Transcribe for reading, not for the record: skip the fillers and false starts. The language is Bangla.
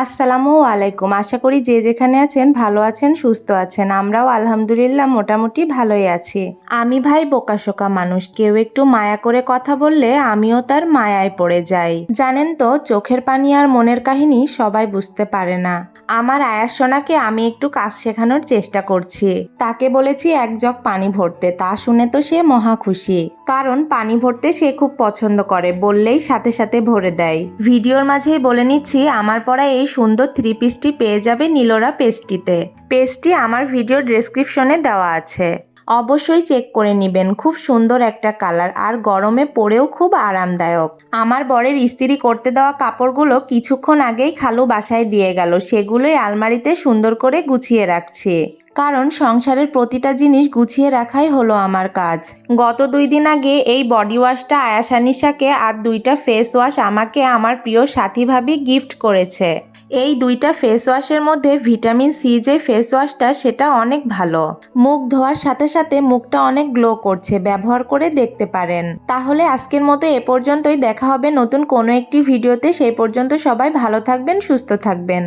আসসালামু আলাইকুম। আশা করি যে যেখানে আছেন ভালো আছেন, সুস্থ আছেন। আমরাও আলহামদুলিল্লাহ মোটামুটি ভালোই আছি। আমি ভাই বোকাশোকা মানুষ, কেউ একটু মায়া করে কথা বললে আমিও তার মায়ায় পড়ে যাই। জানেন তো, চোখের পানি আর মনের কাহিনী সবাই বুঝতে পারে না। আমার আয়াস সোনাকে আমি একটু কাজ শেখানোর চেষ্টা করছি। তাকে বলেছি এক জগ পানি ভরতে, তা শুনে তো সে মহা খুশি। কারণ পানি ভরতে সে খুব পছন্দ করে, বললেই সাথে সাথে ভরে দেয়। ভিডিওর মাঝেই বলে নিচ্ছি, আমার পরা এই সুন্দর 3 পিসটি পেয়ে যাবে নীলোরা পেজটিতে। পেজটি আমার ভিডিও ডেসক্রিপশনে দেওয়া আছে, অবশ্যই চেক করে নেবেন। খুব সুন্দর একটা কালার, আর গরমে পরেও খুব আরামদায়ক। আমার বরের ইস্ত্রি করতে দেওয়া কাপড়গুলো কিছুক্ষণ আগেই খালু বাসায় দিয়ে গেল, সেগুলোই আলমারিতে সুন্দর করে গুছিয়ে রাখছি। কারণ সংসারের প্রতিটা জিনিস গুছিয়ে রাখাই হলো আমার কাজ। গত 2 দিন আগে এই বডি ওয়াশটা আয়াশ আনিশাকে আর 2টা ফেস ওয়াশ আমাকে আমার প্রিয় সাথী ভাবি গিফট করেছে। এই 2টা ফেস ওয়াশের মধ্যে ভিটামিন সি যে ফেস ওয়াশটা, সেটা অনেক ভালো। মুখ ধোয়ার সাথে সাথে মুখটা অনেক গ্লো করছে, ব্যবহার করে দেখতে পারেন। তাহলে আজকের মতো এ পর্যন্তই, দেখা হবে নতুন কোনো একটি ভিডিওতে। সেই পর্যন্ত সবাই ভালো থাকবেন, সুস্থ থাকবেন।